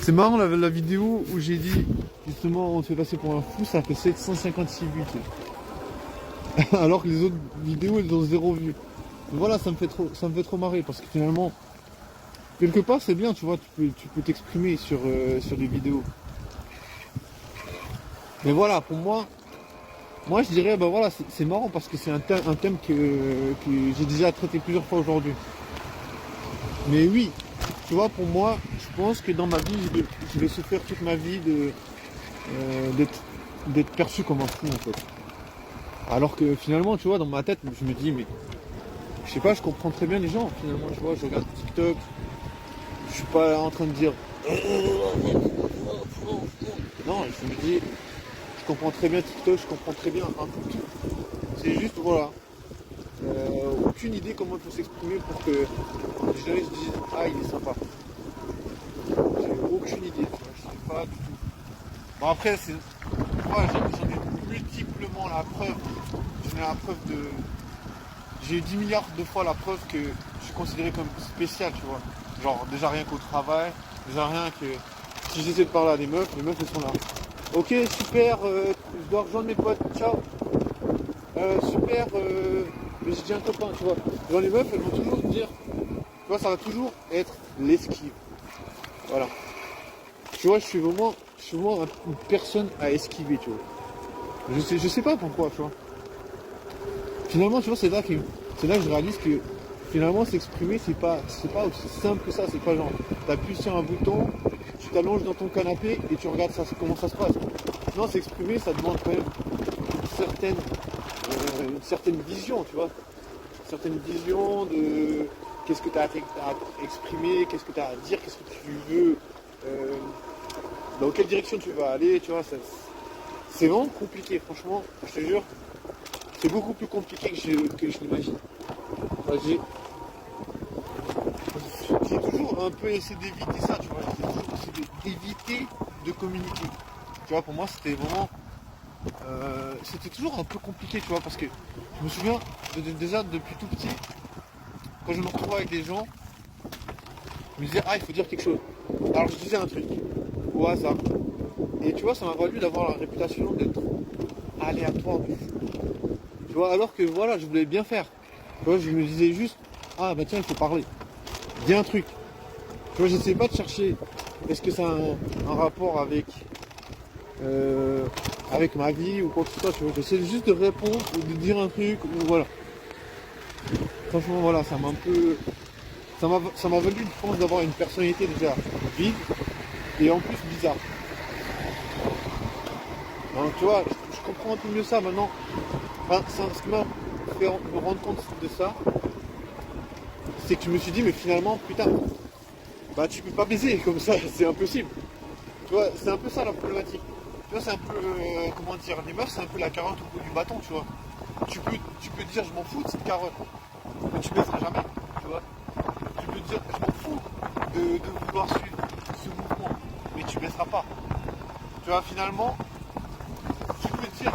C'est marrant la vidéo où j'ai dit justement on te fait passer pour un fou, ça fait 756 vues. Alors que les autres vidéos elles ont 0 vue. Voilà, ça me fait trop marrer parce que finalement, quelque part c'est bien, tu vois, tu peux t'exprimer sur des vidéos. Mais voilà, pour moi je dirais, bah voilà, c'est marrant parce que c'est un thème que j'ai déjà traité plusieurs fois aujourd'hui. Mais oui, tu vois, pour moi, je pense que dans ma vie, je vais souffrir toute ma vie d'être perçu comme un fou en fait. Alors que finalement, tu vois, dans ma tête, je me dis, mais je sais pas, je comprends très bien les gens. Finalement, tu vois, je regarde TikTok, je suis pas en train de dire. Non, je me dis, je comprends très bien TikTok, je comprends très bien un peu tout. C'est juste, voilà, aucune idée comment il faut s'exprimer pour que les gens se disent, ah, il est sympa. J'ai aucune idée, tu vois, je sais pas du tout. Bon, après, moi, j'en ai multiplement la preuve. J'en ai la preuve de. J'ai eu 10 milliards de fois la preuve que je suis considéré comme spécial, tu vois. Genre, déjà rien qu'au travail, déjà rien que. Si j'essaie de parler à des meufs, les meufs elles sont là. Ok, super, je dois rejoindre mes potes, ciao. Super, mais j'ai déjà un copain, tu vois. Genre, les meufs, elles vont toujours dire. Tu vois, ça va toujours être l'esquive. Voilà. Tu vois, je suis vraiment une personne à esquiver, tu vois. Je sais pas pourquoi, tu vois. Finalement, tu vois, c'est là que je réalise que finalement s'exprimer c'est pas aussi simple que ça. C'est pas genre t'appuies sur un bouton, tu t'allonges dans ton canapé et tu regardes ça, comment ça se passe. Non, s'exprimer ça demande quand même une certaine vision, tu vois. Une certaine vision de qu'est-ce que tu as à exprimer, qu'est-ce que tu as à dire, qu'est-ce que tu veux, dans quelle direction tu vas aller, tu vois. C'est vraiment compliqué, franchement, je te jure. C'est beaucoup plus compliqué que je l'imagine. Enfin, j'ai toujours un peu essayé d'éviter ça, tu vois. J'ai toujours essayé d'éviter de communiquer. Tu vois, pour moi, c'était vraiment... c'était toujours un peu compliqué, tu vois, parce que je me souviens, déjà, depuis tout petit, quand je me retrouvais avec des gens, je me disais, ah, il faut dire quelque chose. Alors, je disais un truc, au hasard. Et tu vois, ça m'a valu d'avoir la réputation d'être aléatoire du fou. Tu vois, alors que voilà, je voulais bien faire. Tu vois, je me disais juste, ah bah tiens, il faut parler. Dis un truc. Tu vois, j'essayais pas de chercher, est-ce que ça a un rapport avec ma vie ou quoi que ce soit, tu vois. J'essayais juste de répondre ou de dire un truc, ou voilà. Franchement, voilà, ça m'a un peu. Ça m'a valu, je pense, d'avoir une personnalité déjà vide et en plus bizarre. Donc, tu vois, je comprends un peu mieux ça maintenant. Enfin, ce qui m'a fait me rendre compte de ça, c'est que je me suis dit, mais finalement, putain, bah tu peux pas baiser comme ça, c'est impossible. Tu vois, c'est un peu ça la problématique. Tu vois, c'est un peu, comment dire, les meufs, c'est un peu la carotte au bout du bâton, tu vois. Tu peux dire, je m'en fous de cette carotte, mais tu baiseras jamais, tu vois. Tu peux dire, je m'en fous de vouloir suivre ce mouvement, mais tu baiseras pas. Tu vois, finalement, tu peux dire,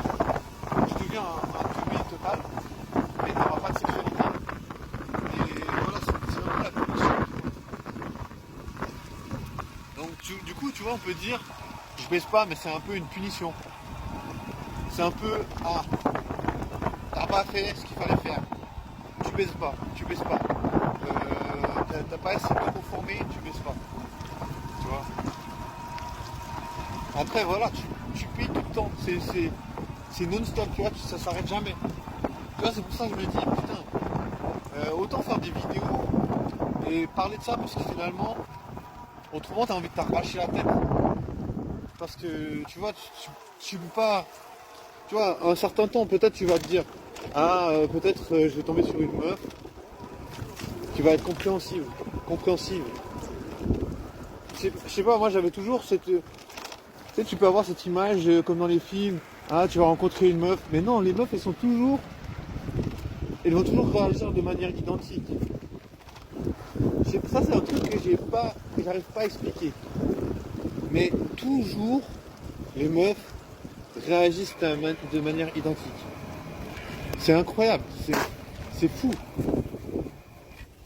je deviens un teubé total, mais tu n'auras pas de sexualité. Et voilà, c'est vraiment la condition. Donc du coup, tu vois, on peut dire, je baisse pas, mais c'est un peu une punition. C'est un peu, ah, t'as pas fait ce qu'il fallait faire. Tu baisses pas, tu baisses pas. T'as pas essayé de te conformer, tu baisses pas. Tu vois. Après, voilà, tu payes tout le temps. C'est non-stop, tu vois, ça s'arrête jamais. Tu vois, c'est pour ça que je me dis, putain, autant faire des vidéos et parler de ça, parce que finalement, autrement, t'as envie de t'arracher la tête. Parce que, tu vois, tu peux pas... Tu vois, à un certain temps, peut-être tu vas te dire, ah, peut-être je vais tomber sur une meuf qui va être compréhensive. Je sais pas, moi j'avais toujours cette... Tu sais, tu peux avoir cette image comme dans les films, ah, tu vas rencontrer une meuf. Mais non, les meufs, elles vont toujours réagir de manière identique. Ça, c'est un truc que j'arrive pas à expliquer. Mais toujours, les meufs réagissent de manière identique. C'est incroyable, c'est fou.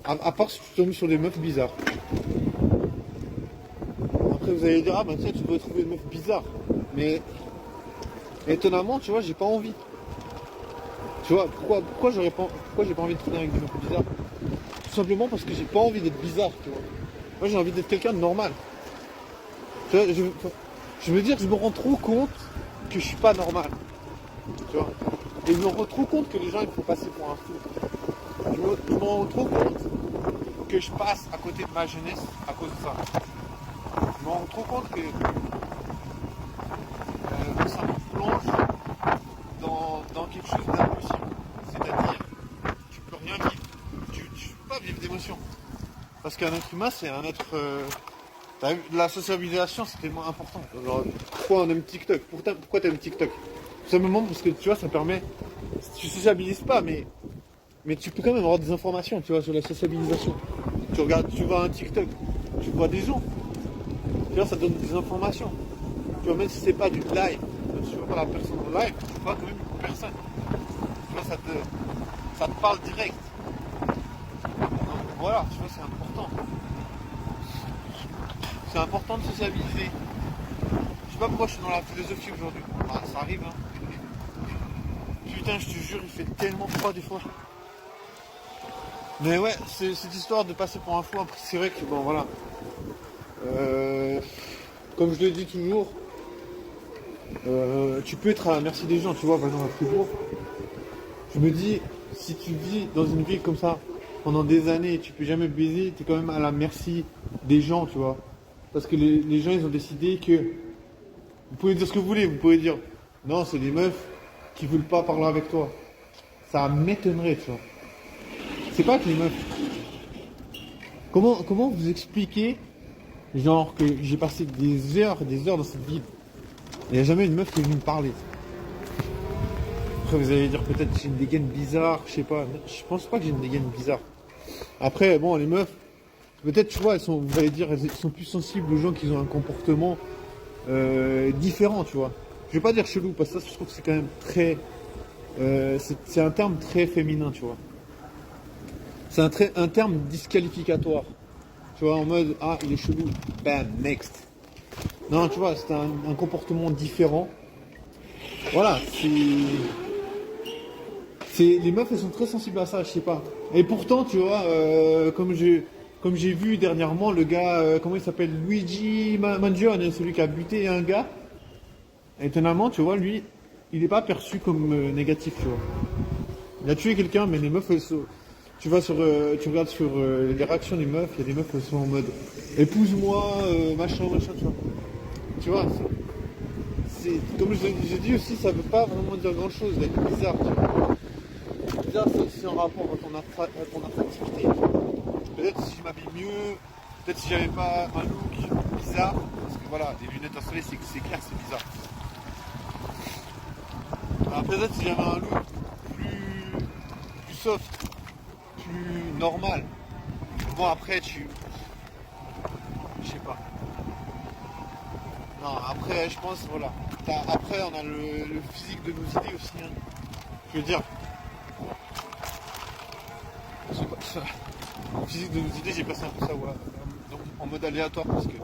À part si tu tombes sur des meufs bizarres. après vous allez dire, ah bah tiens, tu dois trouver une meuf bizarre. Mais étonnamment, tu vois, j'ai pas envie. Tu vois, pourquoi j'ai pas envie de traîner avec des meufs bizarres? Tout simplement parce que j'ai pas envie d'être bizarre, tu vois. Moi j'ai envie d'être quelqu'un de normal. Tu vois, je veux dire, je me rends trop compte que je suis pas normal. Tu vois. Et je me rends trop compte que les gens ils me font passer pour un fou. Je me rends trop compte que je passe à côté de ma jeunesse à cause de ça. Je me rends trop compte que ça me plonge dans quelque chose d'impossible. C'est-à-dire, tu peux rien vivre. Tu peux pas vivre d'émotions. Parce qu'un être humain, c'est un être... la sociabilisation, c'est tellement important. Alors, pourquoi on aime TikTok? Pourquoi tu aimes TikTok? Tout simplement parce que, tu vois, ça permet... Tu sociabilises pas, mais tu peux quand même avoir des informations, tu vois, sur la sociabilisation. Tu vois un TikTok, tu vois des gens. Tu vois, ça donne des informations. Tu vois, même si c'est pas du live, même si tu vois pas la personne en live, tu vois quand même une personne. Tu vois, ça te parle direct. Donc voilà, tu vois, c'est important. C'est important de sociabiliser. Je sais pas pourquoi je suis dans la philosophie aujourd'hui. Ah, ça arrive, hein. Putain, je te jure, il fait tellement froid des fois. Mais ouais, c'est cette histoire de passer pour un fou, après, c'est vrai que, bon, voilà. Comme je le dis toujours, tu peux être à la merci des gens, tu vois, par exemple à Fribourg. Je me dis, si tu vis dans une ville comme ça pendant des années, tu peux jamais baiser, tu es quand même à la merci des gens, tu vois. Parce que les gens, ils ont décidé que... Vous pouvez dire ce que vous voulez, vous pouvez dire, non, c'est des meufs qui veulent pas parler avec toi. Ça m'étonnerait, tu vois. C'est pas que les meufs... Comment vous expliquer, genre, que j'ai passé des heures et des heures dans cette ville. Il n'y a jamais une meuf qui est venue me parler. Après, vous allez dire peut-être que j'ai une dégaine bizarre, je sais pas. Je pense pas que j'ai une dégaine bizarre. Après, bon, les meufs, peut-être, tu vois, vous allez dire, elles sont plus sensibles aux gens qui ont un comportement différent, tu vois. Je vais pas dire chelou, parce que ça, je trouve que c'est quand même très... c'est un terme très féminin, tu vois. C'est un terme disqualificatoire. Tu vois, en mode, ah, il est chelou, bam, next. Non, tu vois, c'est un comportement différent. Voilà, les meufs, elles sont très sensibles à ça, je sais pas. Et pourtant, tu vois, comme j'ai vu dernièrement, le gars, comment il s'appelle, Luigi Mangione, celui qui a buté un gars. Étonnamment, tu vois, lui, il n'est pas perçu comme négatif, tu vois. Il a tué quelqu'un, mais les meufs, tu regardes sur les réactions des meufs, il y a des meufs, elles sont en mode, épouse-moi, machin, tu vois. Tu vois, comme j'ai dit aussi, ça veut pas vraiment dire grand chose d'être bizarre, tu vois. Bizarre, c'est aussi en rapport à ton attractivité. Peut-être si je m'habille mieux, peut-être si j'avais pas un look bizarre, parce que voilà, des lunettes à soleil, c'est clair, c'est bizarre. Alors, peut-être si j'avais un look plus soft, plus normal. Bon, après, je sais pas. Non, après, je pense, voilà. Après, on a le physique de nos idées aussi. Hein. Je veux dire, le physique de nos idées, j'ai passé un peu ça, voilà. Donc, en mode aléatoire, parce que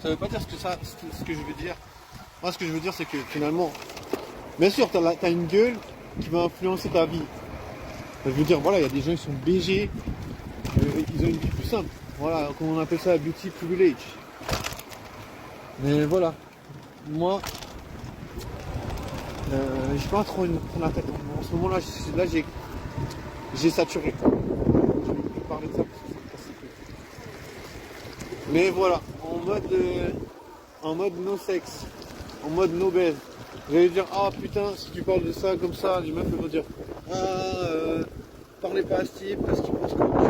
ça veut pas dire ce que je veux dire. Moi, ce que je veux dire, c'est que finalement, bien sûr, t'as une gueule qui va influencer ta vie. Je veux dire, voilà, il y a des gens qui sont BG, ils ont une vie plus simple. Voilà, comme on appelle ça, beauty privilege. Mais voilà, moi, j'ai pas trop une prendre la tête. En ce moment-là, j'ai saturé. Je vais parler de ça parce que ça me casse les couilles. Mais voilà, en mode no sexe, en mode no baise. Vous allez dire, ah putain, si tu parles de ça comme ça, les meufs vont dire, ah, parlez pas à ce type parce qu'il pense comme tu.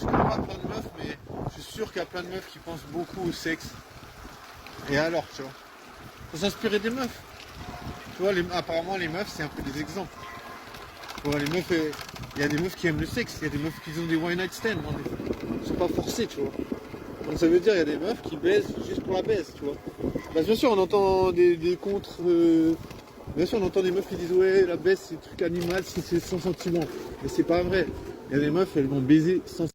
Je connais pas plein de meufs, mais je suis sûr qu'il y a plein de meufs qui pensent beaucoup au sexe. Et alors, tu vois, faut s'inspirer des meufs. Tu vois, apparemment les meufs, c'est un peu des exemples. Tu vois, les meufs, il y a des meufs qui aiment le sexe, il y a des meufs qui ont des one night stands. Ils sont pas forcés, tu vois. Donc ça veut dire il y a des meufs qui baisent juste pour la baisse, tu vois. Bah, bien sûr, on entend des contre. Bien sûr, on entend des meufs qui disent ouais, la baisse c'est un truc animal, c'est sans sentiment. Mais c'est pas vrai. Il y a des meufs, elles vont baiser sans